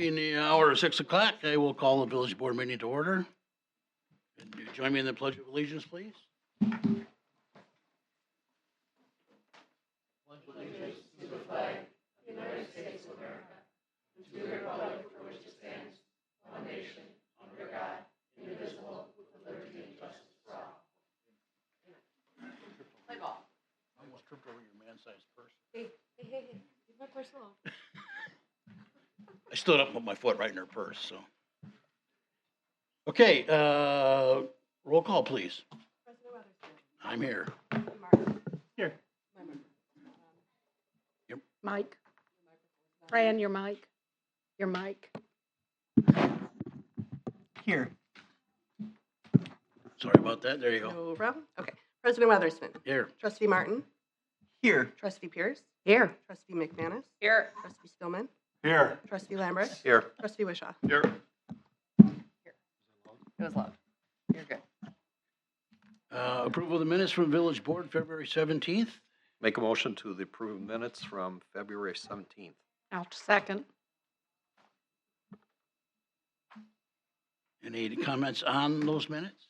In the hour of 6 o'clock, I will call the village board meeting to order. Could you join me in the Pledge of Allegiance, please? Play ball. I almost tripped over your man-sized purse. Hey, leave my purse alone. I stood up and put my foot right in her purse, so. Okay, roll call, please. President Weatherspoon. I'm here. Martin. Here. Mike. Fran, your mic. Your mic. Here. Sorry about that. There you go. No problem. Okay. President Weatherspoon. Here. Trustee Martin. Here. Trustee Pierce. Here. Trustee McManus. Here. Trustee Stillman. Here. Trustee Lambert. Here. Trustee Wishaw. Here. It was loud. You're good. Approval of the minutes from village board, February 17th. Make a motion to the approved minutes from February 17th. I'll second. Any comments on those minutes?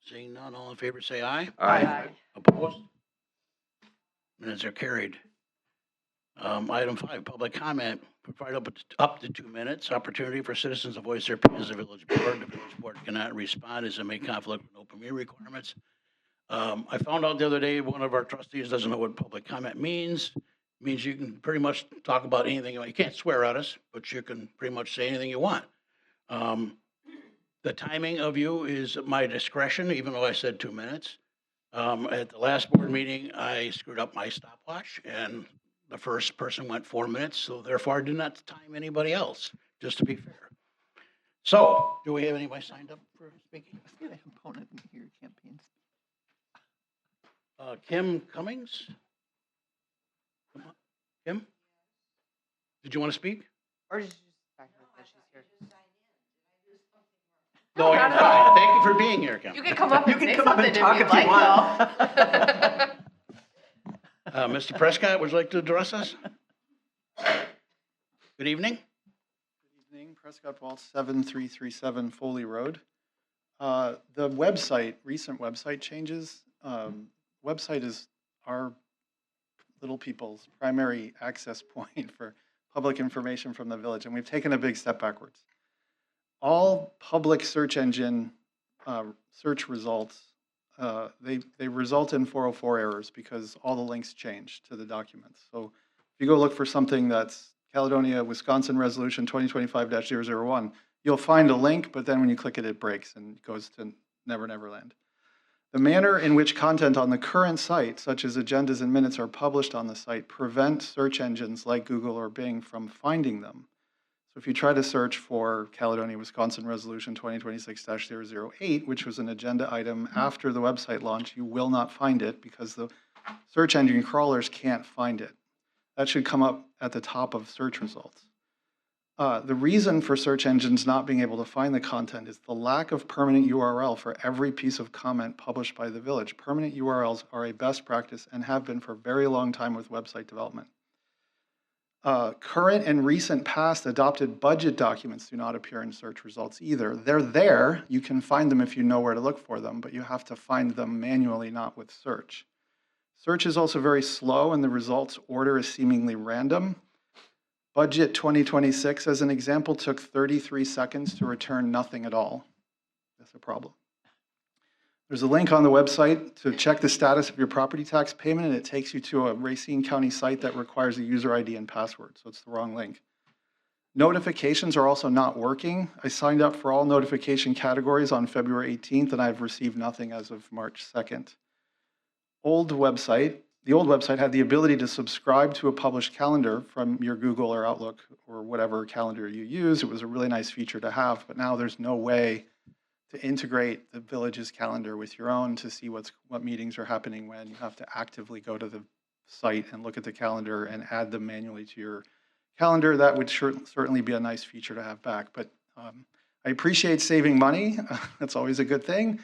Seeing none, all in favor, say aye. Opposed? Minutes are carried. Item 5, public comment. Provide up to 2 minutes. Opportunity for citizens to voice their opinions as a village board. The village board cannot respond as it may conflict with open meeting requirements. I found out the other day, one of our trustees doesn't know what public comment means. It means you can pretty much talk about anything you want. You can't swear at us, but you can pretty much say anything you want. The timing of you is at my discretion, even though I said 2 minutes. At the last board meeting, I screwed up my stopwatch and the first person went 4 minutes, so therefore I did not time anybody else, just to be fair. So, do we have anybody signed up for speaking? I see a component in here, campaigns. Kim Cummings? Come on. Kim? Did you want to speak? Or just sign her because she's here. No, you're fine. Thank you for being here, Kim. You can come up You and can say come up something and talk if if you'd you like, though. Mr. Prescott, would you like to address us? Good evening. Good evening, Prescott Waltz, 7337 Foley Road. The website, recent website changes, website is our little people's primary access point for public information from the village, and we've taken a big step backwards. All public search engine search results, they result in 404 errors because all the links change to the documents. So if you go look for something that's Caledonia, Wisconsin Resolution 2025-001, you'll find a link, but then when you click it, it breaks and goes to Never Never Land. The manner in which content on the current site, such as agendas and minutes, are published on the site prevent search engines like Google or Bing from finding them. So if you try to search for Caledonia, Wisconsin Resolution 2026-008, which was an agenda item after the website launch, you will not find it because the search engine crawlers can't find it. That should come up at the top of search results. The reason for search engines not being able to find the content is the lack of permanent URL for every piece of comment published by the village. Permanent URLs are a best practice and have been for a very long time with website development. Current and recent past adopted budget documents do not appear in search results either. They're there, you can find them if you know where to look for them, but you have to find them manually, not with search. Search is also very slow and the results order is seemingly random. Budget 2026, as an example, took 33 seconds to return nothing at all. That's a problem. There's a link on the website to check the status of your property tax payment, and it takes you to a Racine County site that requires a user ID and password, so it's the wrong link. Notifications are also not working. I signed up for all notification categories on February 18th, and I've received nothing as of March 2nd. The old website had the ability to subscribe to a published calendar from your Google or Outlook or whatever calendar you use. It was a really nice feature to have, but now there's no way to integrate the village's calendar with your own to see what meetings are happening when. You have to actively go to the site and look at the calendar and add them manually to your calendar. That would certainly be a nice feature to have back, but I appreciate saving money. That's always a good thing.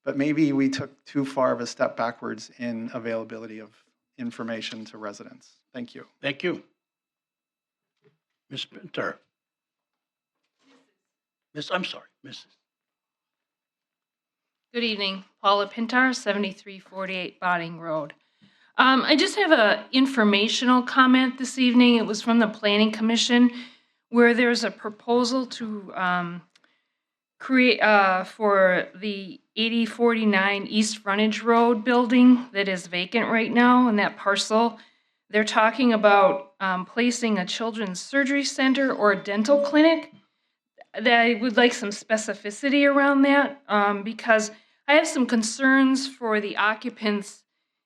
But maybe we took too far of a step backwards in availability of information to residents. Thank you. Thank you. Ms. Pinter. I'm sorry, Mrs. Good evening, Paula Pintar, 7348 Botting Road. I just have a informational comment this evening. It was from the Planning Commission, where there's a proposal to create for the 8049 East Frontage Road building that is vacant right now in that parcel. They're talking about placing a children's surgery center or a dental clinic. That I would like some specificity around that because I have some concerns for the occupants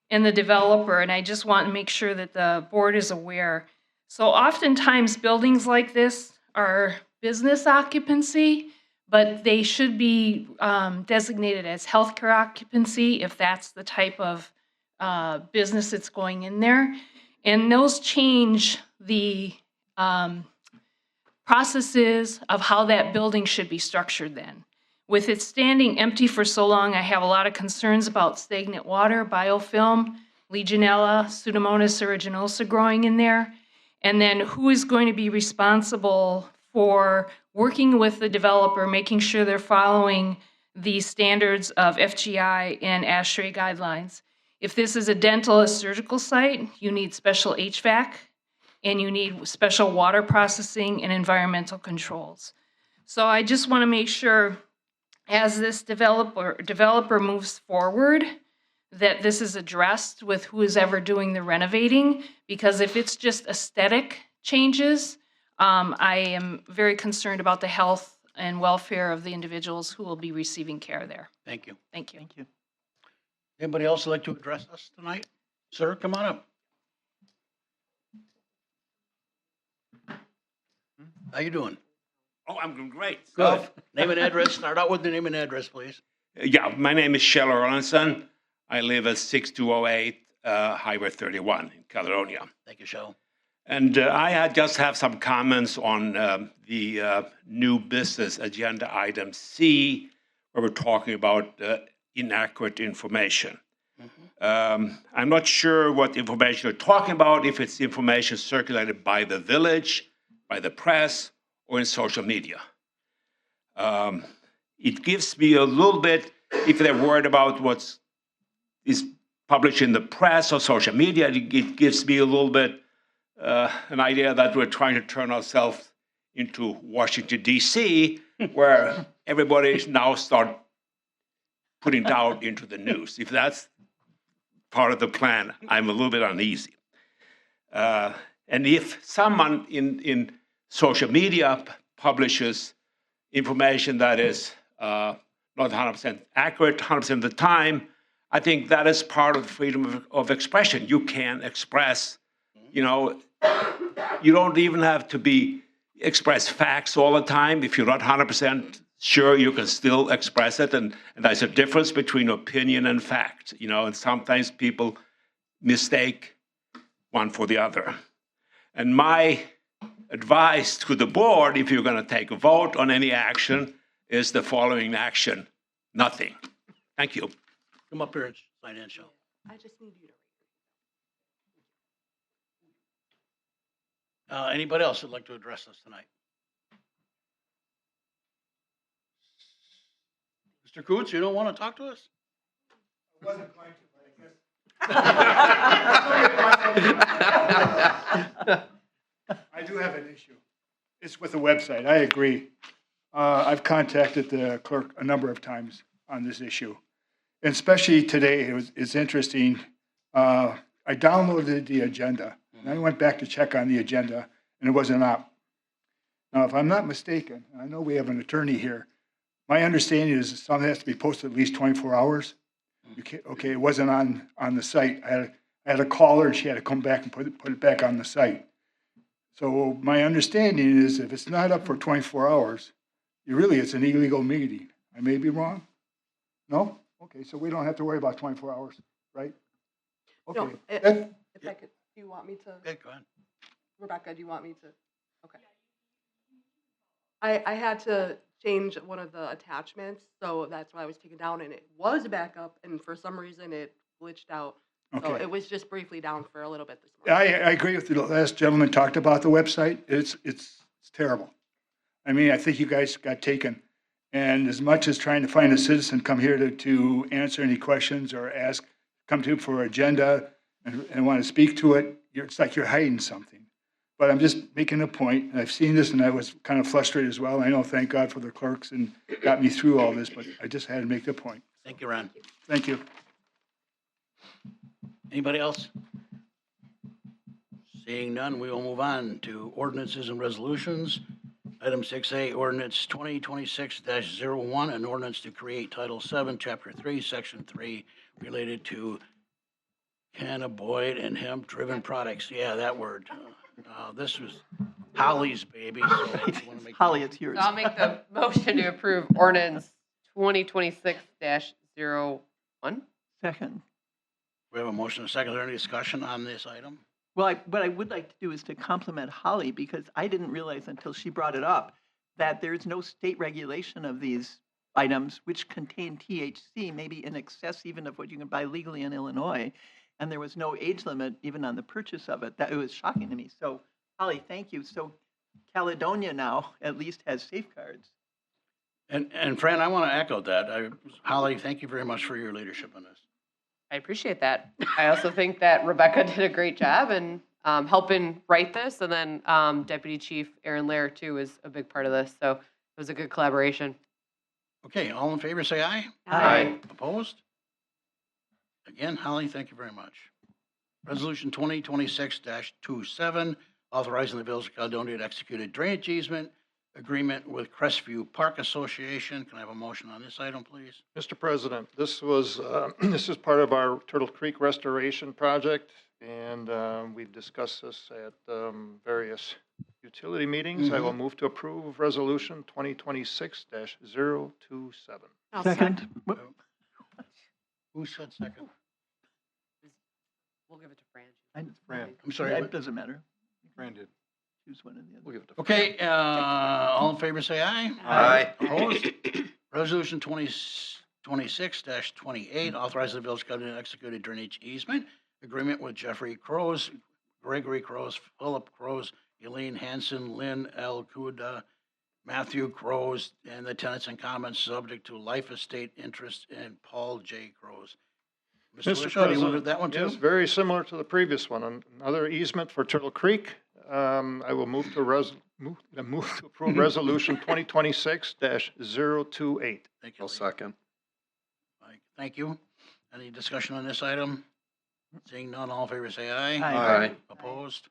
and the developer, and I just want to make sure that the board is aware. So oftentimes buildings like this are business occupancy, but they should be designated as healthcare occupancy if that's the type of business that's going in there. And those change the processes of how that building should be structured then. With it standing empty for so long, I have a lot of concerns about stagnant water, biofilm, Legionella, Pseudomonas aeruginosa growing in there. And then who is going to be responsible for working with the developer, making sure they're following the standards of FGI and ASHRAE guidelines. If this is a dental or surgical site, you need special HVAC, and you need special water processing and environmental controls. So I just want to make sure as this developer moves forward that this is addressed with who is ever doing the renovating, because if it's just aesthetic changes, I am very concerned about the health and welfare of the individuals who will be receiving care there. Thank you. Thank you. Thank you. Anybody else like to address us tonight? Sir, come on up. How you doing? Oh, I'm doing great. Good. Name and address. Start out with the name and address, please. Yeah, my name is Kjell Erlandson. I live at 6208 Highway 31 in Caledonia. Thank you, Shell. And I just have some comments on the new business agenda item C, where we're talking about inaccurate information. I'm not sure what information you're talking about, if it's information circulated by the village, by the press, or in social media. It gives me a little bit, if they're worried about what is published in the press or social media, it gives me a little bit an idea that we're trying to turn ourselves into Washington, D.C., where everybody now start putting doubt into the news. If that's part of the plan, I'm a little bit uneasy. And if someone in social media publishes information that is not 100% accurate 100% of the time, I think that is part of freedom of expression. You can express, you don't even have to express facts all the time. If you're not 100% sure, you can still express it. And there's a difference between opinion and fact, and sometimes people mistake one for the other. And my advice to the board, if you're going to take a vote on any action, is the following action: nothing. Thank you. Come up here and sign in, Shell. I just need you to. Anybody else that'd like to address us tonight? Mr. Coots, you don't want to talk to us? I wasn't going to, but I guess. I do have an issue. It's with the website. I agree. I've contacted the clerk a number of times on this issue. And especially today, it's interesting. I downloaded the agenda, and I went back to check on the agenda, and it wasn't up. Now, if I'm not mistaken, and I know we have an attorney here, my understanding is something has to be posted at least 24 hours. Okay, it wasn't on the site. I had to call her, and she had to come back and put it back on the site. So my understanding is if it's not up for 24 hours, it's an illegal meeting. I may be wrong? No? Okay, so we don't have to worry about 24 hours, right? Okay. No, That- if I could, do you want me to, Okay, go ahead. Rebecca, do you want me to? Okay. I had to change one of the attachments, so that's why I was taken down, and it was back up, and for some reason it glitched out. So Okay. it was just briefly down for a little bit this morning. I agree with the last gentleman talked about the website. It's terrible. I mean, I think you guys got taken. And as much as trying to find a citizen come here to answer any questions or come to for agenda and want to speak to it, it's like you're hiding something. But I'm just making a point, and I've seen this, and I was kind of frustrated as well. I know, thank God for the clerks and got me through all this, but I just had to make the point. Thank you, Ron. Thank you. Anybody else? Seeing none, we will move on to ordinances and resolutions. Item 6A, ordinance 2026-01, an ordinance to create Title 7, Chapter 3, Section 3, related to cannabinoid and hemp-driven products. Yeah, that word. This was Holly's baby, so if you want to make. Holly, it's yours. So I'll make the motion to approve ordinance 2026-01. Second. We have a motion and a second. Is there any discussion on this item? Well, what I would like to do is to compliment Holly, because I didn't realize until she brought it up that there's no state regulation of these items which contain THC, maybe in excess even of what you can buy legally in Illinois. And there was no age limit even on the purchase of it. That it was shocking to me. So, Holly, thank you. So, Caledonia now at least has safeguards. And Fran, I want to echo that. Holly, thank you very much for your leadership on this. I appreciate that. I also think that Rebecca did a great job in helping write this, and then Deputy Chief Aaron Lair too is a big part of this. So it was a good collaboration. Okay, all in favor, say aye. Aye. Opposed? Again, Holly, thank you very much. Resolution 2026-27, authorizing the Village of Caledonia to execute a drainage easement agreement with Crestview Park Association. Can I have a motion on this item, please? Mr. President, this was, this is part of our Turtle Creek restoration project, and we've discussed this at various utility meetings. I will move to approve resolution 2026-027. I'll Second. Who said second? We'll give it to Fran. Fran. I'm sorry. It what? doesn't matter. Fran did. Choose one or the other. We'll give it to Okay, all in favor, say aye. Aye. Opposed? Resolution 2026-28, authorizing the Village of Caledonia to execute a drainage easement agreement with Jeffrey Crows, Gregory Crows, Philip Crows, Elaine Hanson, Lynn L. Kuda, Matthew Crows, and the tenants in common, subject to life estate interest, and Paul J. Crows. Mr. Wishaw, do you want to do that one too? Yes, very similar to the previous one. Another easement for Turtle Creek. I will move to approve resolution 2026-028. Thank you. I'll Lee. second. Mike, thank you. Any discussion on this item? Seeing none, all in favor say aye. Aye. Opposed?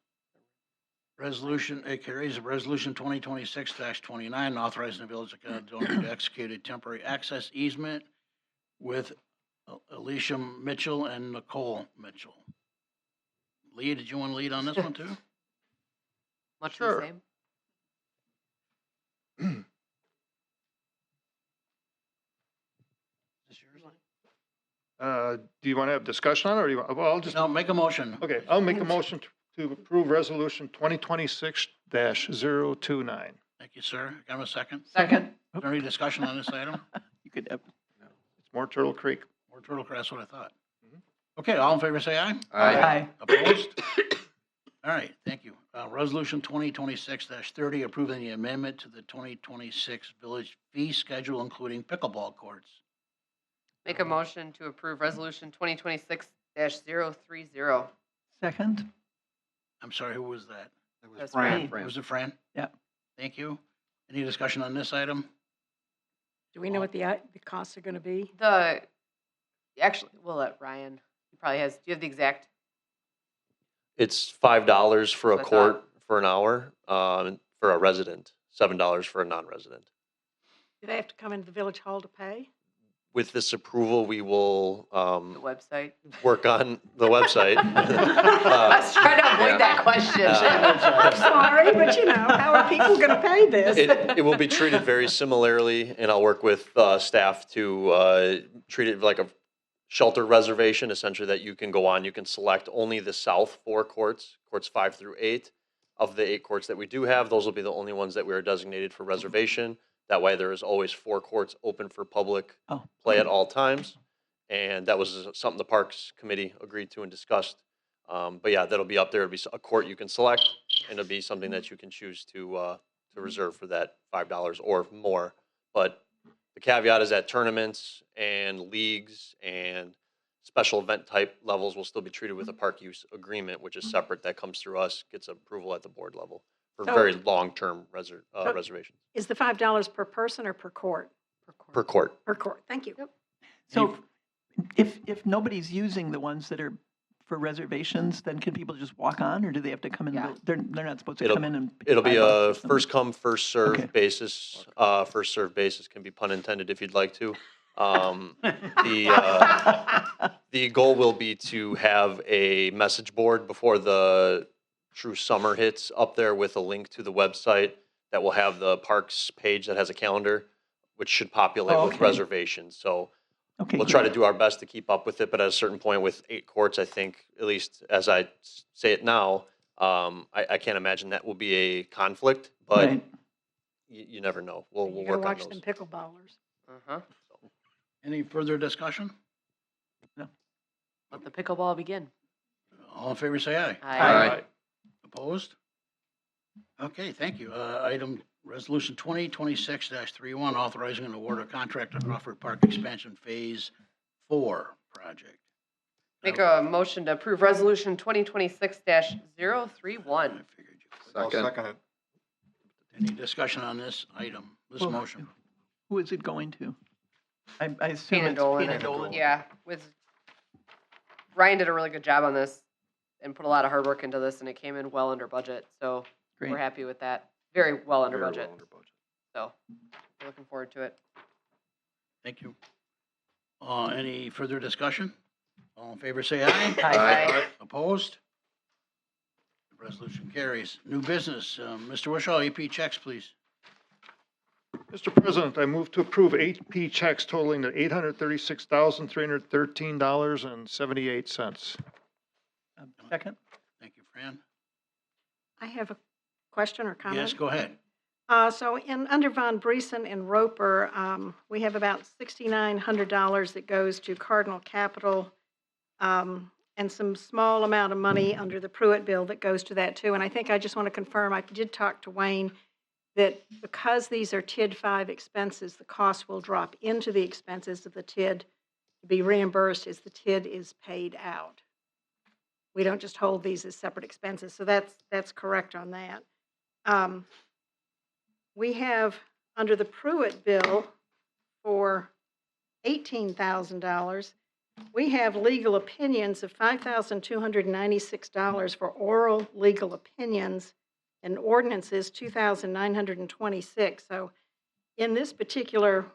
Resolution, it carries. Resolution 2026-29, authorizing the Village of Caledonia to execute a temporary access easement with Alicia Mitchell and Nicole Mitchell. Lee, did you want to lead on this one too? Much Sure. the same. Is this yours? Do you want to have discussion on it, or do you, well, I'll just, No, make a motion. okay, I'll make a motion to approve resolution 2026-029. Thank you, sir. Got a second? Second. Is there any discussion on this item? You could have. It's more Turtle Creek. Or Turtle Crest, what I thought. Okay, all in favor say aye. Aye. Opposed? All right, thank you. Resolution 2026-30, approving the amendment to the 2026 village fee schedule, including pickleball courts. Make a motion to approve resolution 2026-030. Second. I'm sorry, who was that? That's Fran. Was it Fran? Yeah. Thank you. Any discussion on this item? Do we know what the costs are going to be? Actually, we'll let Ryan, he probably has, do you have the exact? It's $5 for a That's court for an hour, for a resident, $7 for a non-resident. Do they have to come into the village hall to pay? With this approval, we will The website? work on the website. I was trying to avoid that question. I'm sorry, but you know, how are people going to pay this? It will be treated very similarly, and I'll work with staff to treat it like a shelter reservation, essentially, that you can go on. You can select only the south 4 courts, courts 5 through 8. Of the 8 courts that we do have, those will be the only ones that we are designated for reservation. That way, there is always 4 courts open for public play at all times. And that was something the Parks Committee agreed to and discussed. But yeah, that'll be up there. It'll be a court you can select, and it'll be something that you can choose to to reserve for that $5 or more. But the caveat is that tournaments and leagues and special event type levels will still be treated with a park use agreement, which is separate. That comes through us, gets approval at the board level for So- very long-term reservations Is the $5 per person or per court? per court. Per court, thank you. So if nobody's using the ones that are for reservations, then can people just walk on, or do they have to come in? Yeah. They're not supposed to It'll- come in and. pay It'll be $5 a or something? first come, first serve Okay. basis. First serve basis can be pun intended if you'd like to. The goal will be to have a message board before the true summer hits up there with a link to the website that will have the parks page that has a calendar, which should populate with Okay. reservations. So Okay, we'll try to great. do our best to keep up with it, but at a certain point with 8 courts, I think, at least as I say it now, I can't imagine that will be a conflict, but Right. you never know. We'll You gotta work on watch those. them pickleballers. Uh-huh. Any further discussion? Let the pickleball begin. All in favor, say aye. Aye. Opposed? Okay, thank you. Item Resolution 2026-31, authorizing an award of contract to Crawford Park Expansion Phase 4 project. Make a motion to approve resolution 2026-031. I figured you would. I'll second it. Any discussion on this item, this Well, motion? Who is it going to? I assume Peanut it's Dolan. Peanut Dolan. Yeah, Ryan did a really good job on this and put a lot of hard work into this, and it came in well under budget, so Great. we're happy with that. Very well under Very budget, well under budget. so we're looking forward to it. Thank you. Any further discussion? All in favor, say aye. Aye. Opposed? The resolution carries. New business, Mr. Wishaw, EP checks, please. Mr. President, I move to approve 8P checks totaling to $836,313.78. Second? Thank you, Fran. I have a question or comment. Yes, go ahead. So under Von Briesen and Roper, we have about $6,900 that goes to Cardinal Capital, and some small amount of money under the Pruitt bill that goes to that too. And I think I just want to confirm, I did talk to Wayne, that because these are TID 5 expenses, the cost will drop into the expenses of the TID to be reimbursed as the TID is paid out. We don't just hold these as separate expenses, so that's correct on that. We have, under the Pruitt bill, for $18,000, we have legal opinions of $5,296 for oral legal opinions, and ordinances, $2,926. So in this particular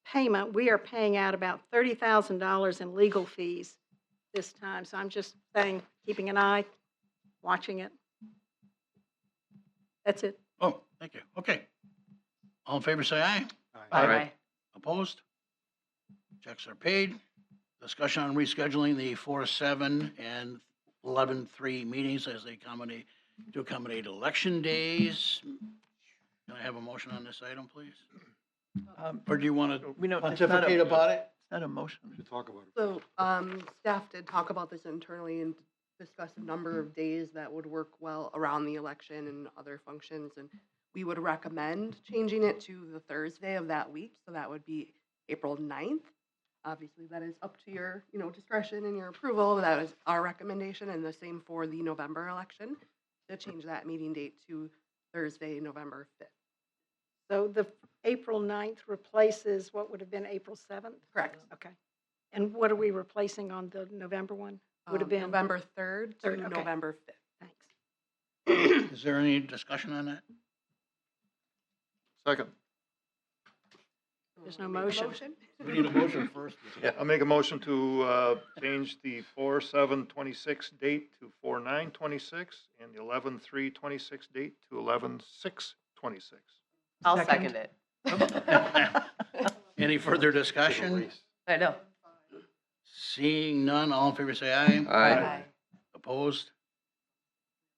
payment, we are paying out about $30,000 in legal fees this time. So I'm just saying, keeping an eye, watching it. That's it. Oh, thank you. Okay. All in favor, say aye. Aye. Opposed? Checks are paid. Discussion on rescheduling the 4/7 and 11/3 meetings as they accommodate election days. Can I have a motion on this item, please? Or do you want to We don't. pontificate about it? It's not a motion. Talk about it. So, staff did talk about this internally and discuss a number of days that would work well around the election and other functions. And we would recommend changing it to the Thursday of that week. So that would be April 9th. Obviously, that is up to your, discretion and your approval. That is our recommendation, and the same for the November election, to change that meeting date to Thursday, November 5th. So the April 9th replaces what would have been April 7th? Correct. Okay. And what are we replacing on the November one? Would have been? November 3rd to 3rd, okay. November 5th. Thanks. Is there any discussion on that? Second. There's no Make a motion. We need a motion first. I'll make a motion to change the 4/7/26 date to 4/9/26 and the 11/3/26 date to 11/6/26. I'll Second. second it. Any further discussion? I know. Seeing none, all in favor say aye. Aye. Opposed?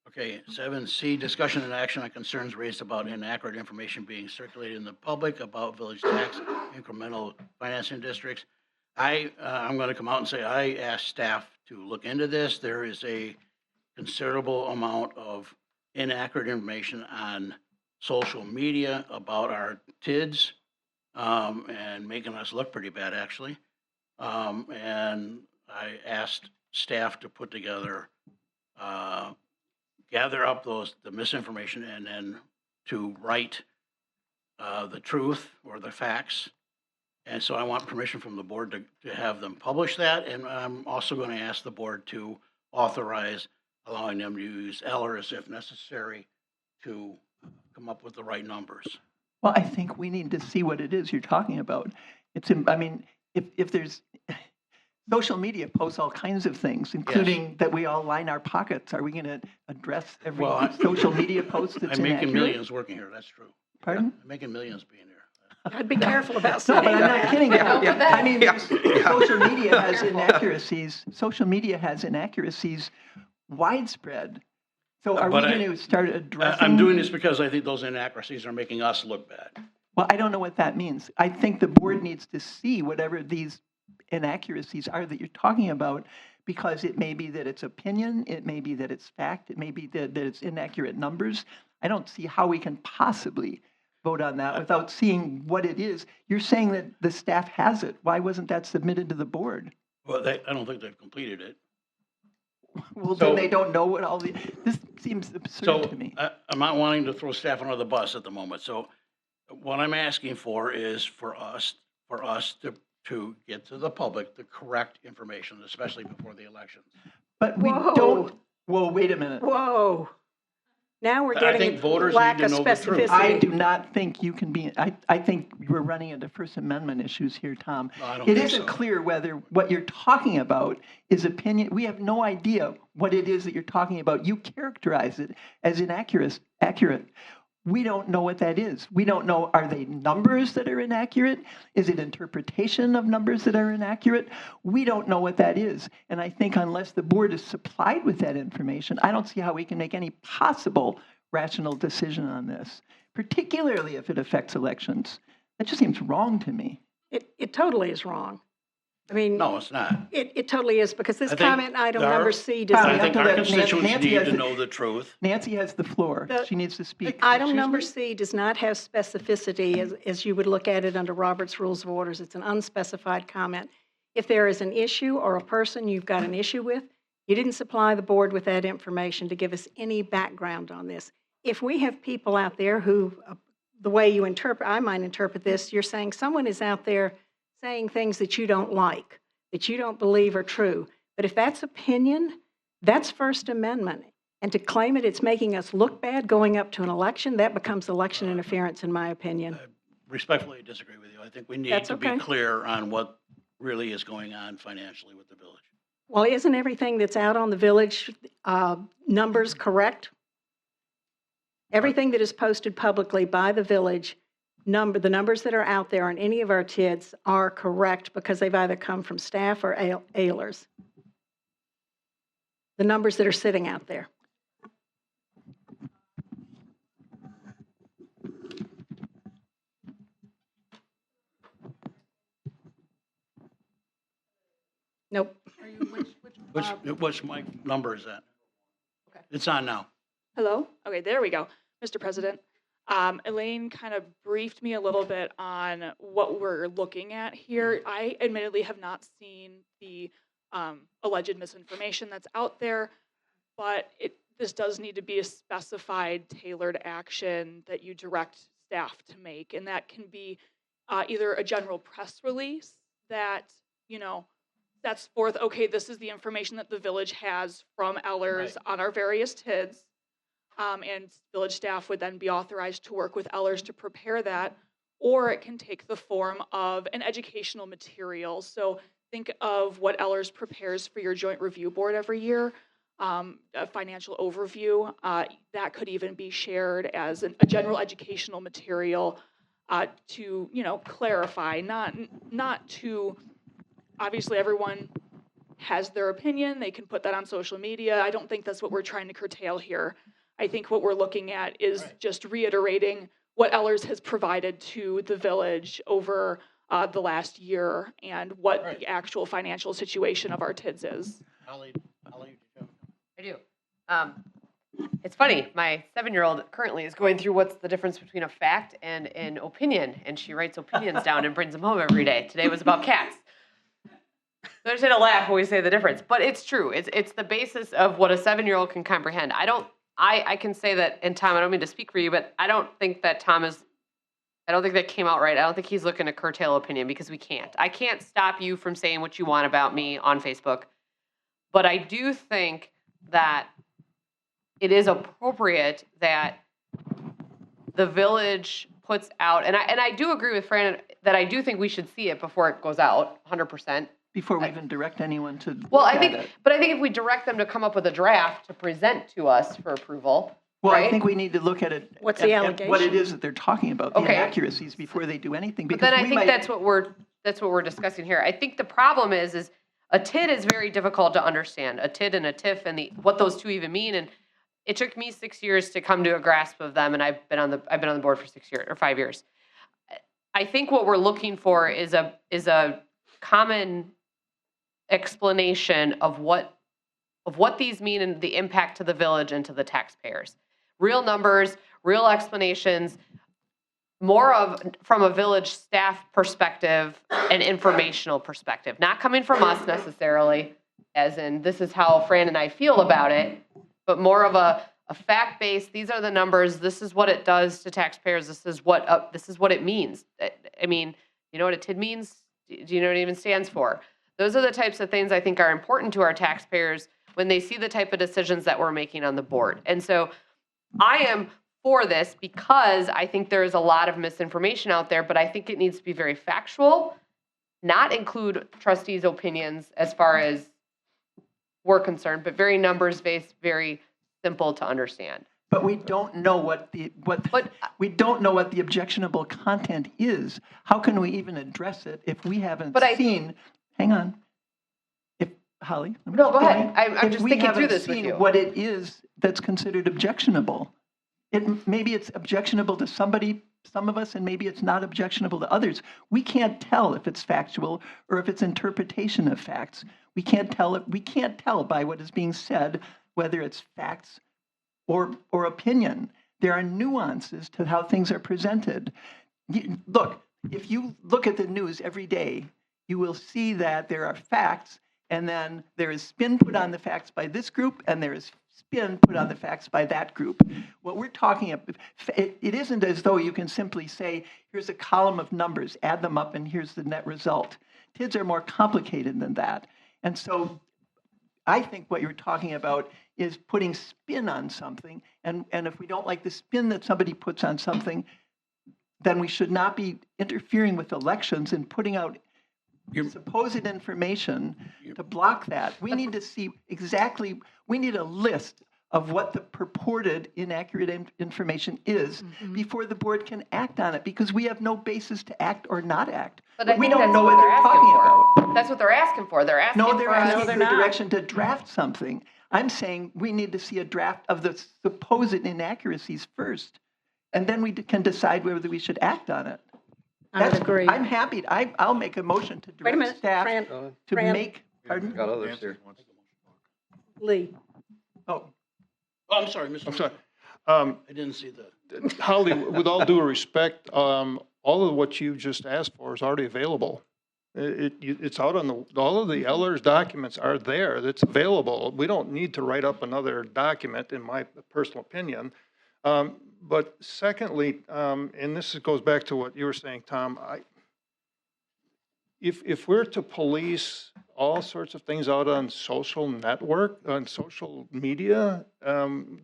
Okay, 7C, discussion and action on concerns raised about inaccurate information being circulated in the public about village tax incremental financing districts. I'm going to come out and say I asked staff to look into this. There is a considerable amount of inaccurate information on social media about our kids, and making us look pretty bad, actually. And I asked staff to put together, gather up the misinformation and then to write the truth or the facts. And so I want permission from the board to have them publish that. And I'm also going to ask the board to authorize allowing them to use Ellers if necessary to come up with the right numbers. Well, I think we need to see what it is you're talking about. I mean, if there's, social media posts all kinds of things, including that we all line our pockets. Are we going to address every social media post that's I'm making inaccurate? millions working here, that's true. Pardon? I'm making millions being here. I'd be careful about No, saying but I'm that. not kidding. I mean, social media has Careful. inaccuracies. Social media has inaccuracies widespread. So are we But going to start addressing? I'm doing this because I think those inaccuracies are making us look bad. Well, I don't know what that means. I think the board needs to see whatever these inaccuracies are that you're talking about, because it may be that it's opinion, it may be that it's fact, it may be that it's inaccurate numbers. I don't see how we can possibly vote on that without seeing what it is. You're saying that the staff has it. Why wasn't that submitted to the board? Well, I don't think they've completed it. Well, So- then they don't know what all the, this seems absurd So to me. I'm not wanting to throw staff under the bus at the moment. So what I'm asking for is for us to get to the public the correct information, especially before the elections. But we Whoa. don't, well, wait a minute. Whoa. Now we're I getting think a voters lack need of to know the truth. specificity. I do not think you can be, I think we're running into First Amendment issues here, Tom. No, I don't It think isn't so. clear whether what you're talking about is opinion. We have no idea what it is that you're talking about. You characterize it as inaccurate. We don't know what that is. We don't know, are they numbers that are inaccurate? Is it interpretation of numbers that are inaccurate? We don't know what that is. And I think unless the board is supplied with that information, I don't see how we can make any possible rational decision on this, particularly if it affects elections. That just seems wrong to me. It totally is wrong. I mean, No, it's not. it totally is, because this I think comment item our- number C does Tom, I you not. have think to our let constituents Nancy need has to the- know the truth. Nancy has the floor. The- She needs to speak. Item Excuse number me? C does not have specificity as you would look at it under Robert's Rules of Orders. It's an unspecified comment. If there is an issue or a person you've got an issue with, you didn't supply the board with that information to give us any background on this. If we have people out there who, the way you interpret, I might interpret this, you're saying someone is out there saying things that you don't like, that you don't believe are true. But if that's opinion, that's First Amendment. And to claim it's making us look bad going up to an election, that becomes election interference, in my opinion. Respectfully disagree with you. I think we need That's to be okay. clear on what really is going on financially with the village. Well, isn't everything that's out on the village numbers correct? Everything that is posted publicly by the village, the numbers that are out there on any of our TIDs are correct because they've either come from staff or Ehlers. The numbers that are sitting out there. Nope. Which mic number is that? It's on now. Hello? Okay, there we go. Mr. President, Elaine kind of briefed me a little bit on what we're looking at here. I admittedly have not seen the alleged misinformation that's out there, but this does need to be a specified, tailored action that you direct staff to make, and that can be either a general press release that, sets forth, okay, this is the information that the village has from Ellers on our various TIDs. And village staff would then be authorized to work with Ellers to prepare that, or it can take the form of an educational material. So think of what Ellers prepares for your joint review board every year, a financial overview. That could even be shared as a general educational material to, clarify, not to, obviously everyone has their opinion. They can put that on social media. I don't think that's what we're trying to curtail here. I think what we're looking at is just reiterating what Ellers has provided to the village over the last year and what the actual financial situation of our TIDs is. Holly, did you have- I do. It's funny, my 7-year-old currently is going through what's the difference between a fact and an opinion, and she writes opinions down and brings them home every day. Today was about cats. I just had to laugh when we say the difference, but it's true. It's the basis of what a 7-year-old can comprehend. I can say that, and Tom, I don't mean to speak for you, but I don't think that I don't think that came out right. I don't think he's looking to curtail opinion because we can't. I can't stop you from saying what you want about me on Facebook, but I do think that it is appropriate that the village puts out, and I do agree with Fran that I do think we should see it before it goes out, 100%. Before we even direct anyone to Well, look I at think, it. but I think if we direct them to come up with a draft to present to us for approval, Well, I right? think we need to look at it. What's the at what it allegation? is that they're talking about, the Okay. inaccuracies before they do anything. But Because then I we think might- that's what we're discussing here. I think the problem is a TID is very difficult to understand. A TID and a TIF and what those two even mean. And it took me 6 years to come to a grasp of them, and I've been on the board for 6 years or 5 years. I think what we're looking for is a common explanation of what these mean and the impact to the village and to the taxpayers. Real numbers, real explanations, more of from a village staff perspective and informational perspective, not coming from us necessarily, as in this is how Fran and I feel about it, but more of a fact-based, these are the numbers, this is what it does to taxpayers, this is what it means. I mean, you know what a TID means? Do you know what it even stands for? Those are the types of things I think are important to our taxpayers when they see the type of decisions that we're making on the board. And so I am for this because I think there is a lot of misinformation out there, but I think it needs to be very factual, not include trustees' opinions as far as we're concerned, but very numbers-based, very simple to understand. But we don't know we don't know what the objectionable content is. How can we even address it if we haven't seen? Hang on. Holly. let me No, keep go ahead. going. I'm If just we thinking through haven't this with seen you. what it is that's considered objectionable, maybe it's objectionable to some of us, and maybe it's not objectionable to others. We can't tell if it's factual or if it's interpretation of facts. We can't tell by what is being said whether it's facts or opinion. There are nuances to how things are presented. Look, if you look at the news every day, you will see that there are facts, and then there is spin put on the facts by this group, and there is spin put on the facts by that group. What we're talking about, it isn't as though you can simply say, here's a column of numbers, add them up, and here's the net result. TIDs are more complicated than that. And so I think what you're talking about is putting spin on something, and if we don't like the spin that somebody puts on something, then we should not be interfering with elections and putting out supposed information to block that. We need to see we need a list of what the purported inaccurate information is before the board can act on it, because we have no basis to act or not act. But I We think don't that's know what what they're they're talking asking about. That's what they're asking for. They're asking No, they're for us. asking they're for not. direction to draft something. I'm saying we need to see a draft of the supposed inaccuracies first, and then we can decide whether we should act on it. I would agree. I'm happy. I'll make a motion to Wait a direct minute, staff Fran, to Fran. make, pardon? Got others here. Lee. Oh, Oh, I'm sorry, Mr. I'm sorry. I didn't see the. Holly, with all due respect, all of what you just asked for is already available. It's out on all of the Ellers documents are there. It's available. We don't need to write up another document, in my personal opinion. But secondly, and this goes back to what you were saying, Tom, if we're to police all sorts of things out on social media,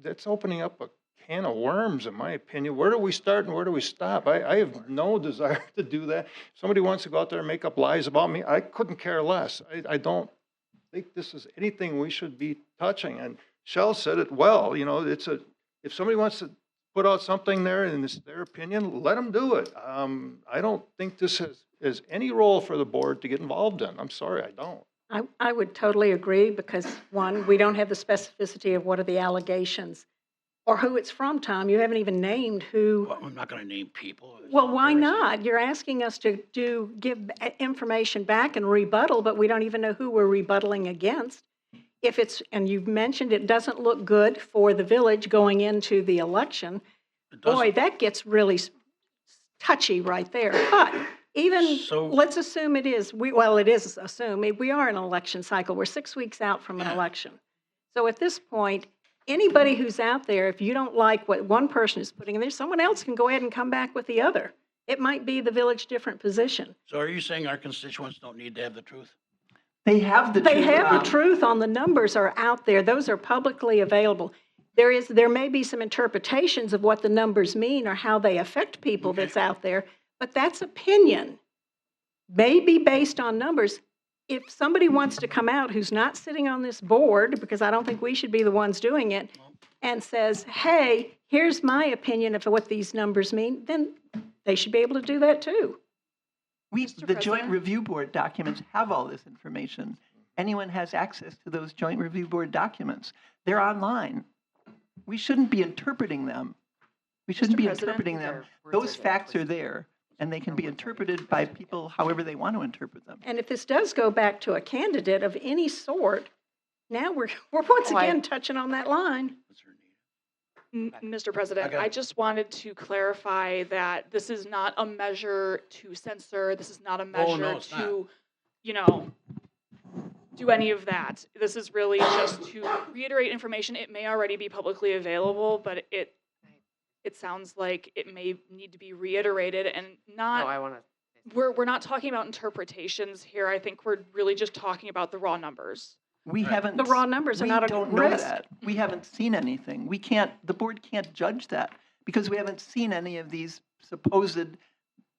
that's opening up a can of worms, in my opinion. Where do we start and where do we stop? I have no desire to do that. If somebody wants to go out there and make up lies about me, I couldn't care less. I don't think this is anything we should be touching. And Shell said it well, if somebody wants to put out something there and it's their opinion, let them do it. I don't think this has any role for the board to get involved in. I'm sorry, I don't. I would totally agree because, one, we don't have the specificity of what are the allegations or who it's from, Tom. You haven't even named who. Well, I'm not going to name people. Well, why not? You're asking us to give information back and rebuttal, but we don't even know who we're rebuttaling against. if it's, and you've mentioned it doesn't look good for the village going into the election, It boy, doesn't. that gets really touchy right there. But even, So- let's assume it is, well, it is assume, we are in an election cycle. We're 6 weeks out from an Yeah. election. So at this point, anybody who's out there, if you don't like what one person is putting in there, someone else can go ahead and come back with the other. It might be the village different position. So are you saying our constituents don't need to have the truth? They have the They truth. have the Tom. truth on the numbers are out there. Those are publicly available. There may be some interpretations of what the numbers mean or how they affect people Okay. that's out there, but that's opinion. Maybe based on numbers. If somebody wants to come out who's not sitting on this board, because I don't think we should be the ones doing it, and says, hey, here's my opinion of what these numbers mean, then they should be able to do that too. Mr. The Joint President? Review Board documents have all this information. Anyone has access to those Joint Review Board documents. They're online. We shouldn't be interpreting them. We shouldn't be President? interpreting them. Those facts are there, and they can be interpreted by people however they want to interpret them. And if this does go back to a candidate of any sort, now we're once Oh, I- again touching on that line. What's her name? Mr. President, Okay. I just wanted to clarify that this is not a measure to censor. This is not a no, measure it's not. to, do any of that. This is really just to reiterate information. It may already be publicly available, but it sounds like it may need to be reiterated and No, not. I want to. We're not talking about interpretations here. I think we're really just talking about the raw numbers. We Right. haven't. The raw numbers are not a We don't know risk. that. We haven't seen anything. The board can't judge that because we haven't seen any of these supposed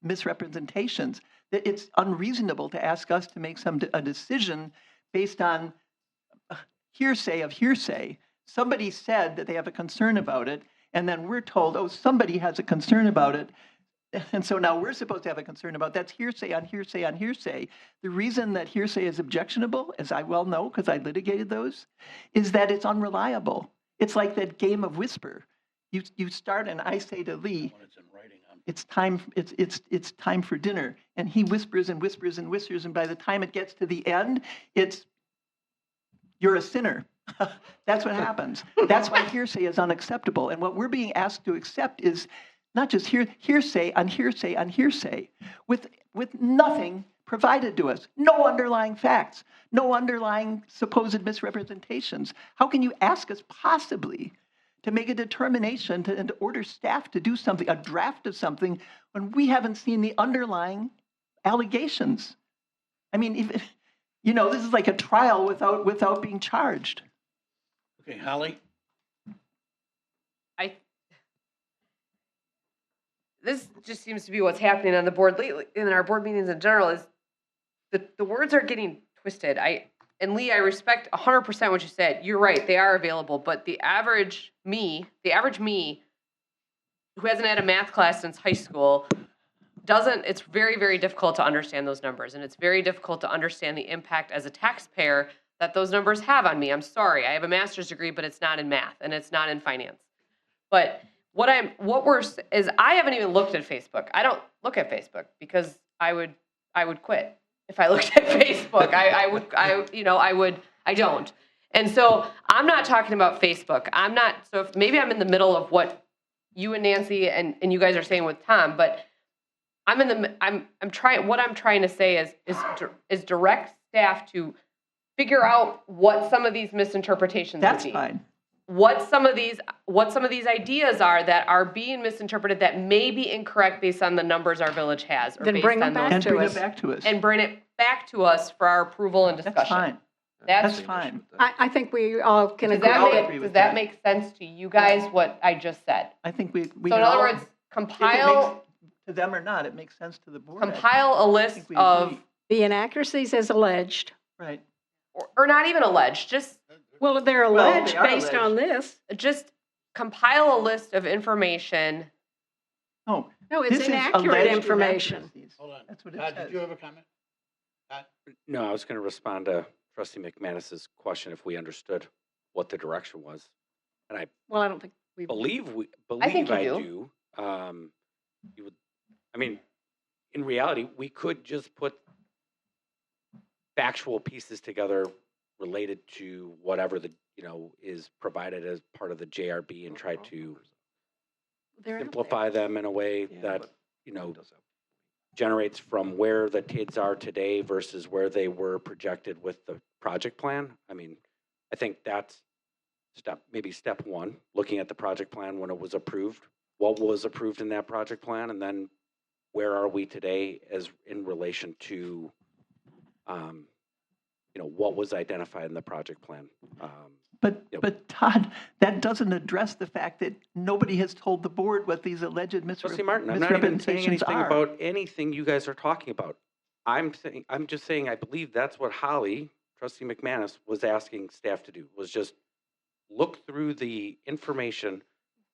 misrepresentations. That it's unreasonable to ask us to make a decision based on hearsay of hearsay. Somebody said that they have a concern about it, and then we're told, oh, somebody has a concern about it. And so now we're supposed to have a concern about that's hearsay on hearsay on hearsay. The reason that hearsay is objectionable, as I well know because I litigated those, is that it's unreliable. It's like that game of whisper. You start and I say to Lee, When it's in writing, it's time for dinner, and he whispers and whispers and whispers, and by the time it gets to the end, you're a sinner. That's what happens. That's why hearsay is unacceptable. And what we're being asked to accept is not just hearsay on hearsay on hearsay, with nothing provided to us, no underlying facts, no underlying supposed misrepresentations. How can you ask us possibly to make a determination and to order staff to do something, a draft of something, when we haven't seen the underlying allegations? I mean, this is like a trial without being charged. okay, Holly? This just seems to be what's happening on the board lately, in our board meetings in general, is the words are getting twisted. And Lee, I respect 100% what you said. You're right, they are available, but the average me who hasn't had a math class since high school it's very, very difficult to understand those numbers, and it's very difficult to understand the impact as a taxpayer that those numbers have on me. I'm sorry, I have a master's degree, but it's not in math and it's not in finance. But I haven't even looked at Facebook. I don't look at Facebook because I would quit if I looked at Facebook. I don't. And so I'm not talking about Facebook. If maybe I'm in the middle of what you and Nancy and you guys are saying with Tom, but I'm trying to say is direct staff to figure out what some of these misinterpretations That's would be. fine. What some of these ideas are that are being misinterpreted that may be incorrect based on the numbers our village has, or Then based bring them on back those, And to bring us. it back to us. and bring it back to us for our approval and discussion. That's fine. That's That's fine. I think we all can Does agree. that all make, agree does with that that. make sense to you guys, what I just said? I think we So can in other all- words, if it compile makes to them or not, it makes sense to the board. I think. a I list think we of, agree. The inaccuracies as alleged. Right. or not even alleged, Well, they're Well, they alleged are based on this. just compile a list of information. No, No, it's this is inaccurate alleged information. inaccuracies. Hold on. That's what it Todd, says. did you have a comment? No, I was going to respond to Trustee McManus's question if we understood what the direction was. And I Well, I don't think we. believe I think you I do. do. You would, I mean, in reality, we could just put factual pieces together related to whatever is provided as part of the JRB and try to They're out simplify them in a way that, generates from where the TIDs are today versus where they were projected with the project plan. I mean, I think that's maybe step one, looking at the project plan when it was approved, what was approved in that project plan, and then where are we today as in relation to, what was identified in the project plan. But Todd, that doesn't address the fact that nobody has told the board what these alleged Trustee Martin, I'm not even saying misrepresentations anything are. about anything you guys are talking about. I'm just saying, I believe that's what Holly, Trustee McManus, was asking staff to do, was just look through the information.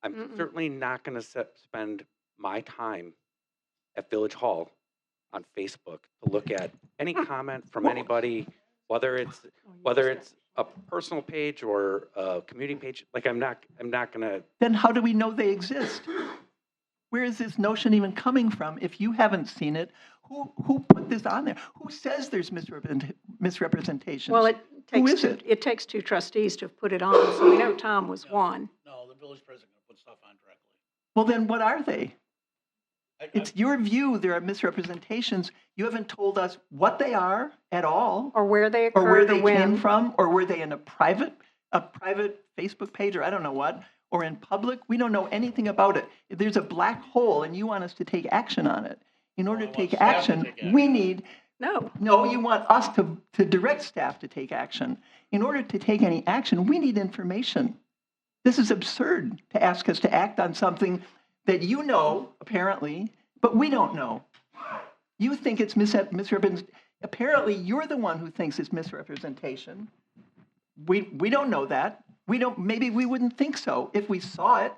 I'm certainly not going to spend my time at Village Hall on Facebook to look at any comment from anybody, whether it's a personal page or a community page. Like I'm not going to. Then how do we know they exist? Where is this notion even coming from? If you haven't seen it, who put this on there? Who says there's misrepresentations? Well, Who is it? it takes two trustees to have put it on, so we know Tom was one. No, the village president can put stuff on directly. Well, then what are they? I- It's your view there are misrepresentations. You haven't told us what they are at all, Or where they or where occurred, they or when. came from, or were they in a private Facebook page, or I don't know what, or in public. We don't know anything about it. If there's a black hole and you want us to take action on it, in order Well, I to want take staff to action, take action. we need, No, you want us to direct staff to take action. In order to take any action, we need information. This is absurd to ask us to act on something that you know, apparently, but we don't know. You think it's misrepresentation. Apparently, you're the one who thinks it's misrepresentation. We don't know that. Maybe we wouldn't think so if we saw it.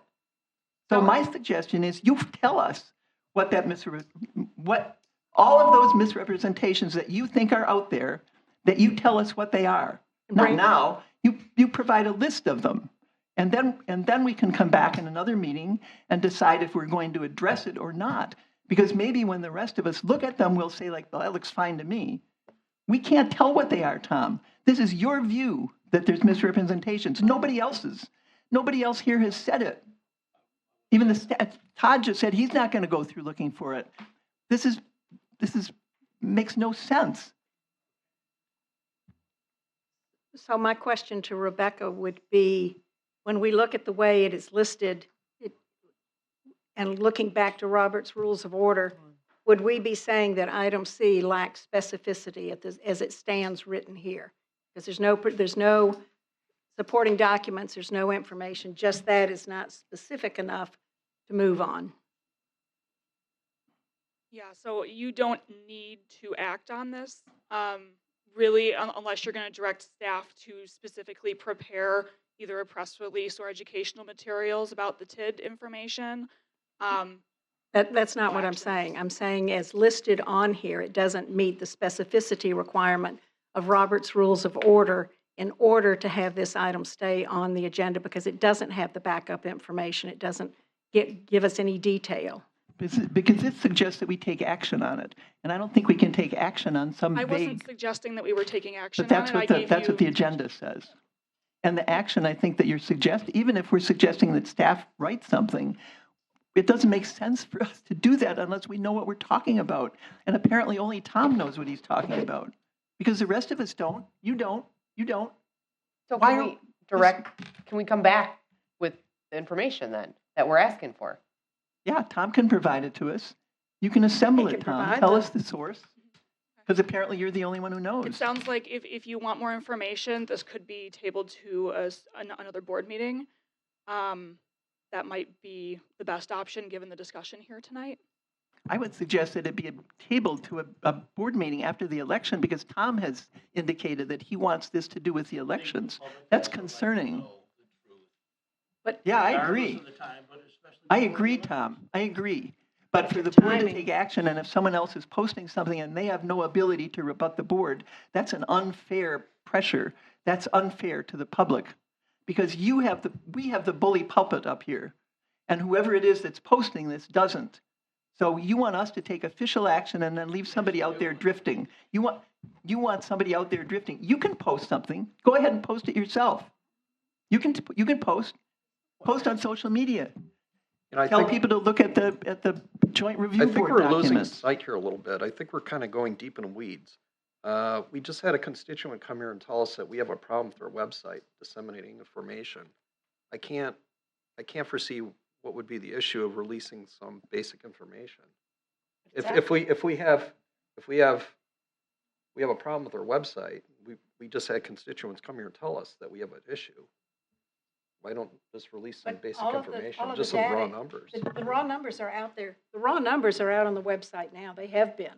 So my suggestion is you tell us what all of those misrepresentations that you think are out there, that you tell us what they are. Not Right. now. You provide a list of them. And then we can come back in another meeting and decide if we're going to address it or not. Because maybe when the rest of us look at them, we'll say, like, well, that looks fine to me. We can't tell what they are, Tom. This is your view that there's misrepresentations. Nobody else's. Nobody else here has said it. Even Todd just said he's not going to go through looking for it. This makes no sense. So my question to Rebecca would be, when we look at the way it is listed, and looking back to Robert's Rules of Order, would we be saying that item C lacks specificity as it stands written here? Because there's no supporting documents, there's no information, just that is not specific enough to move on. Yeah, so you don't need to act on this, really, unless you're going to direct staff to specifically prepare either a press release or educational materials about the TID information. That's not what I'm saying. I'm saying as listed on here, it doesn't meet the specificity requirement of Robert's Rules of Order in order to have this item stay on the agenda, because it doesn't have the backup information. It doesn't give us any detail. Because it suggests that we take action on it. And I don't think we can take action on some I wasn't vague, suggesting that we were taking action but on that's it. I what gave that's what the you- agenda says. And the action, I think, that you're suggesting, even if we're suggesting that staff write something, it doesn't make sense for us to do that unless we know what we're talking about. And apparently only Tom knows what he's talking about. Because the rest of us don't. You don't. You don't. So Why can we come back with the information then that we're asking for? Yeah, Tom can provide it to us. You can assemble He it, can Tom. provide Tell them. us the source. Because apparently you're the only one who knows. It sounds like if you want more information, this could be tabled to another board meeting. That might be the best option, given the discussion here tonight. I would suggest that it be tabled to a board meeting after the election, because Tom has indicated that he wants this to do with the elections. That's concerning. But Yeah, I Regardless agree. of the time, but especially I before agree, the Tom. I agree. But for the board to Timing. take action, and if someone else is posting something and they have no ability to rebut the board, that's an unfair pressure. That's unfair to the public. Because we have the bully pulpit up here. And whoever it is that's posting this doesn't. So you want us to take official action and then leave somebody out there drifting. You want somebody out there drifting. You can post something. Go ahead and post it yourself. You can post on social media. And I Tell think, people to look at the joint review I board think we're losing documents. sight here a little bit. I think we're kind of going deep in weeds. We just had a constituent come here and tell us that we have a problem with our website disseminating information. I can't foresee what would be the issue of releasing some basic information. If we have a problem with our website, we just had constituents come here and tell us that we have an issue. Why don't just release some But basic all of the- information, all of just the some raw data- numbers? The raw numbers are out there. The raw numbers are out on the website now. They have been.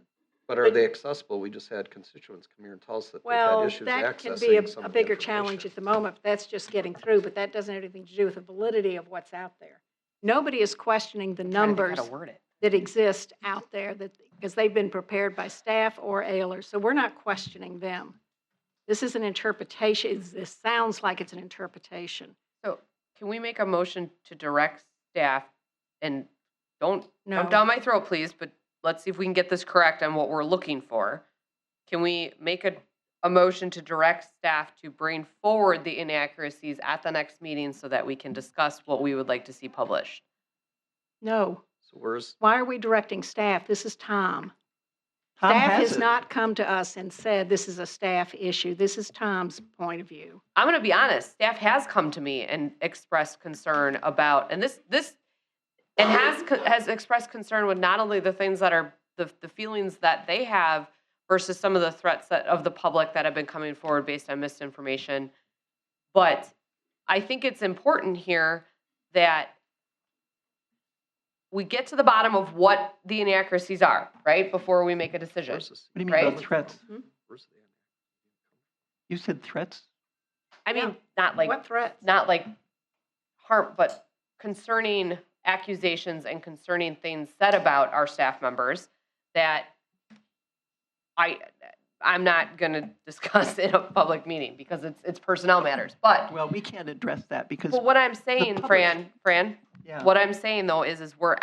But are they accessible? We just had constituents come here and tell us that they've had Well, issues that can be accessing some a of the bigger challenge information. at the moment. But that's just getting through, but that doesn't have anything to do with the validity of what's out there. Nobody is questioning the Trying to think numbers how to word it. that exist out there because they've been prepared by staff or AILers. So we're not questioning them. This is an interpretation. This sounds like it's an interpretation. So can we make a motion to direct staff, and don't No. jump down my throat, please, but let's see if we can get this correct on what we're looking for. Can we make a motion to direct staff to bring forward the inaccuracies at the next meeting so that we can discuss what we would like to see published? No. So where's, Why are we directing staff? This is Tom. Tom Staff has has it. not come to us and said this is a staff issue. This is Tom's point of view. I'm going to be honest, staff has come to me and expressed concern about, and has expressed concern with not only the things that are the feelings that they have versus some of the threats of the public that have been coming forward based on misinformation. But I think it's important here that we get to the bottom of what the inaccuracies are, right, before we make a decision. where's this? What do you mean Right? by threats? Where's the? You said threats? I mean, Yeah. not like What threats? not like harm, but concerning accusations and concerning things said about our staff members that I'm not going to discuss in a public meeting because it's personnel matters. But Well, we can't address that because, what I'm saying, public- Fran, yeah, what I'm saying though is we're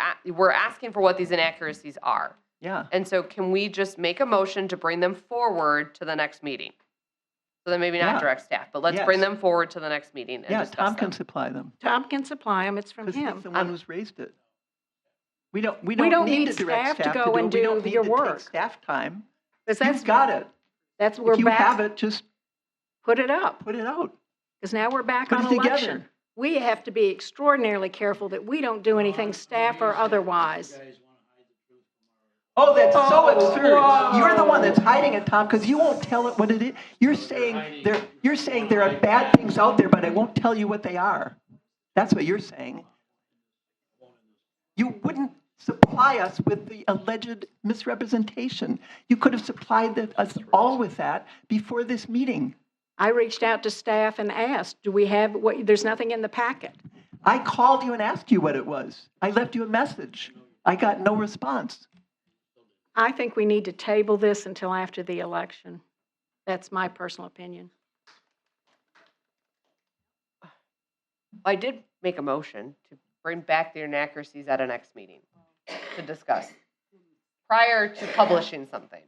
asking for what these inaccuracies are. yeah. And so can we just make a motion to bring them forward to the next meeting? So then maybe not Yeah. direct staff, but let's bring Yes. them forward to the next meeting and Yeah, discuss Tom can them. supply them. Tom can supply them. It's from Because he's him. the one who's raised it. We don't don't need need to direct staff to staff to go do and it. We do don't need your to take work. staff time. 'Cause You've got it. We're If you back. have it, just Put it up. put it out. Because now we're back Put on it together. election. We have to be extraordinarily careful that we don't do anything staff or otherwise. Oh, that's so Oh, absurd. whoa. You're the one that's hiding it, Tom, because you won't tell it what it is. You're saying there are bad things out there, but I won't tell you what they are. That's what you're saying. You wouldn't supply us with the alleged misrepresentation. You could have supplied us all with that before this meeting. I reached out to staff and asked, do we have, there's nothing in the packet. I called you and asked you what it was. I left you a message. I got no response. I think we need to table this until after the election. That's my personal opinion. I did make a motion to bring back the inaccuracies at a next meeting to discuss prior to publishing something.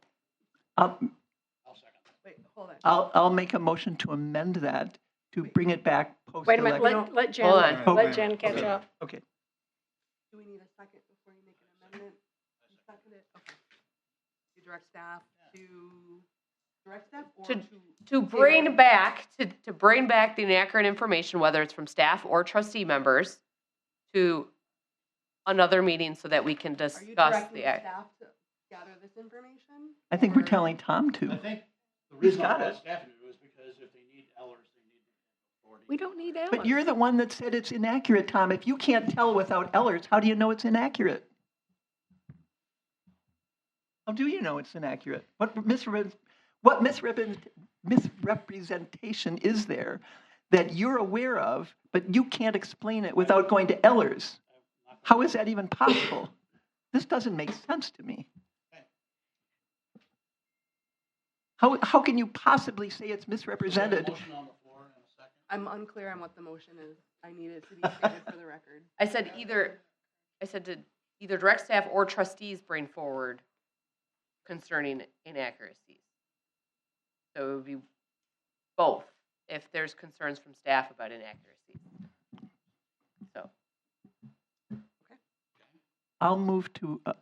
Wait, hold on. I'll make a motion to amend that, to bring it back Wait a minute, post-election. let Jen, Hold on. let Jen catch up. Okay. Do we need a second before you make an amendment? You second it? Okay. You direct staff to direct staff or To- to? To bring back, to bring back the inaccurate information, whether it's from staff or trustee members, to another meeting so that we can Are you discuss directing the, staff to gather this information? I think we're or- telling Tom to. I think the He's reason got why it. staff do is because if they need Ellers, they need authority. We don't need Ellen. But you're the one that said it's inaccurate, Tom. If you can't tell without Ellers, how do you know it's inaccurate? How do you know it's inaccurate? What misrepresentation is there that you're aware of, but you can't explain it without going to Ellers? How is that even possible? This doesn't make sense to me. How can you possibly say it's misrepresented? Motion on the floor in a second. I'm unclear on what the motion is. I need it to be stated for the record. I said to either direct staff or trustees bring forward concerning inaccuracies. So it would be both if there's concerns from staff about inaccuracies. So, I'll move to, I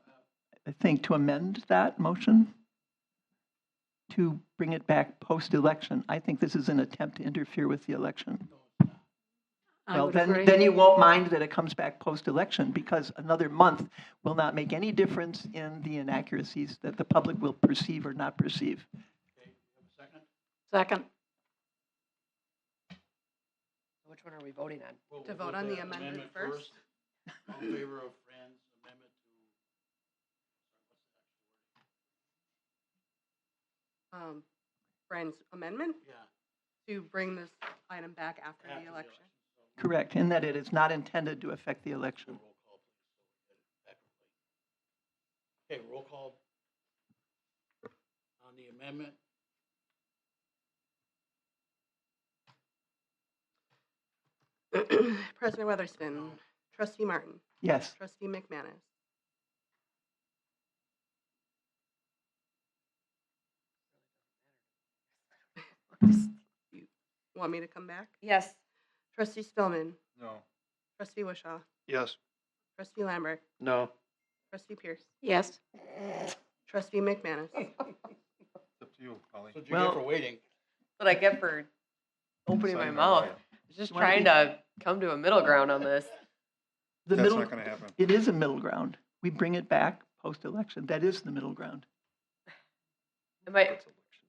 think, to amend that motion to bring it back post-election. I think this is an attempt to interfere with the election. I Well, would then, agree. then you won't mind that it comes back post-election because another month will not make any difference in the inaccuracies that the public will perceive or not perceive. Second. which one are we voting on? To vote on the amendment first? All in favor of Fran's amendment Brian's amendment Yeah. to bring this item back after After the the election. Correct, in that it is not intended to affect the election. Roll call, please. Okay, roll call on the amendment. President Weatherspoon, Trustee Martin, Yes. Trustee McManus. You want me to come back? Yes. Trustee Spillman, No. Trustee Wishaw, Yes. Trustee Lambert, No. Trustee Pierce, Yes. Trustee McManus. It's up to you, Holly. So what you get Well- for waiting? What I get for opening my Signing mouth. our- I was just Wanna trying be- to come to a middle ground on this. The That's middle, not gonna happen. it is a middle ground. We bring it back post-election. That is the middle ground.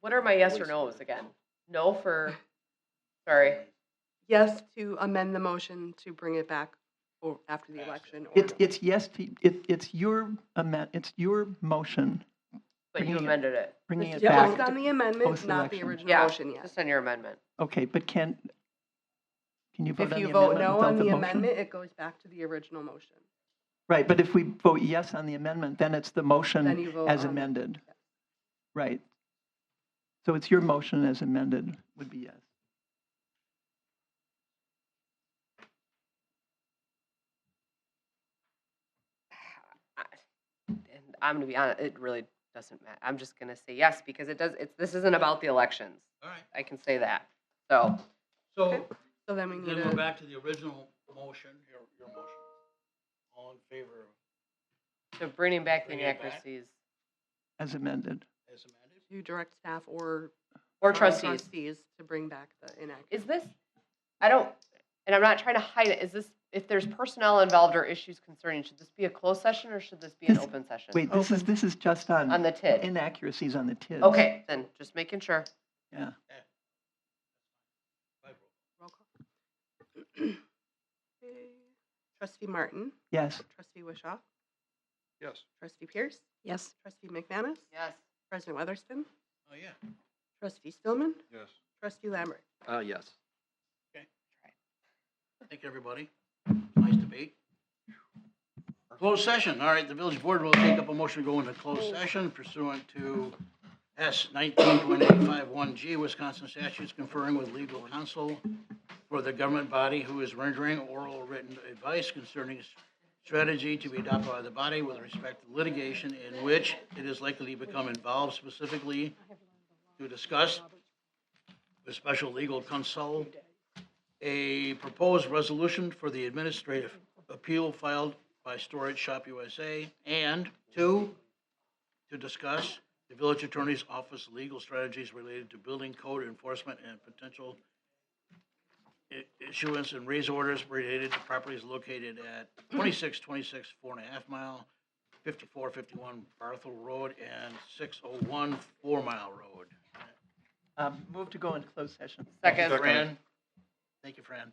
What are my yes or no's again? No for, sorry. Yes to amend the motion to bring it back after the election. Or It's, no. it's yes, it's your it's your motion, But you Bringing it- amended it. bringing it Just back. on the amendment, not the post-election. original Yeah, motion yet. just on your amendment. Okay, but can you vote If on the you vote amendment no without on the the motion? amendment, it goes back to the original motion. Right, but if we vote yes on the amendment, then it's the Then motion you vote as on- amended. Right. So it's your motion as amended would be yes. And I'm gonna be honest, it really doesn't matter. I'm just gonna say yes because this isn't about the elections. All right, I can say that. So, so So then we need then we're a, back to the original motion, your motion. All in favor of so bringing back the Bring it back. inaccuracies As amended. as amended? to direct staff or or trustees. trustees to bring back the inaccuracy. Is this, and I'm not trying to hide it, is this, if there's personnel involved or issues concerning, should this be a closed session or should this be an This- open session? Wait, this is just on On the TID. inaccuracies on the TID. Okay, then just making sure. Yeah. Roll call. Okay. Trustee Martin, Yes. Trustee Wishaw, Yes. Trustee Pierce, Yes. Trustee McManus, Yes. President Weatherspoon, Oh, yeah. Trustee Stillman, Yes. Trustee Lambert. Yes. Thank you, everybody. Nice debate. Closed session. All right, the village board will take up a motion to go into closed session pursuant to S 19.851G Wisconsin statutes conferring with legal counsel for the government body who is rendering oral or written advice concerning strategy to be adopted by the body with respect to litigation in which it is likely to become involved, specifically to discuss with special legal counsel a proposed resolution for the administrative appeal filed by Storage Shop USA, and two, to discuss the village attorney's office legal strategies related to building code enforcement and potential issuance and raise orders related to properties located at 2626 4.5 Mile, 5451 Barthel Road, and 601 4 Mile Road. Move to go into closed session. Second. Fran? Thank you, Fran.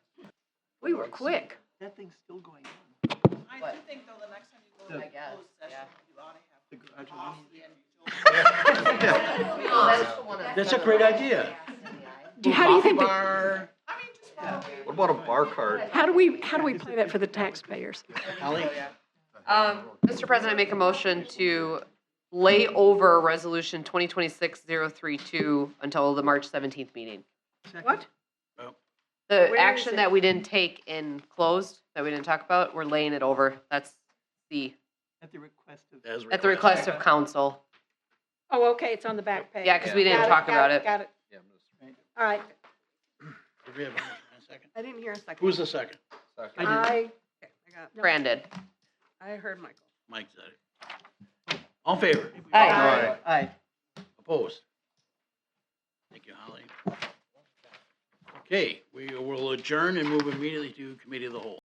We were quick. That thing's still going on. I What? do think though, the next time you go I to guess, closed session, yeah. you ought to have The garage coffee and. Oh, that's the one That's a great idea. How do you think, Bar. What about a bar card? how do we play that for the taxpayers? Holly? Mr. President, I make a motion to lay over resolution 2026-032 until the March 17th meeting. What? The Where is action it? that we didn't take in closed, that we didn't talk about, we're laying it over. That's At the request of. at the request of council. Oh, okay, it's on the back page. Yeah, 'cause we didn't Got it, talk got about it. Got it. All right. Did we have a motion and a second? I didn't hear a second. Who's the second? Okay, I got, Brandon. I heard Michael. Mike said it. All in favor? Aye. Aye. Opposed? Thank you, Holly. Okay, we will adjourn and move immediately to committee of the whole.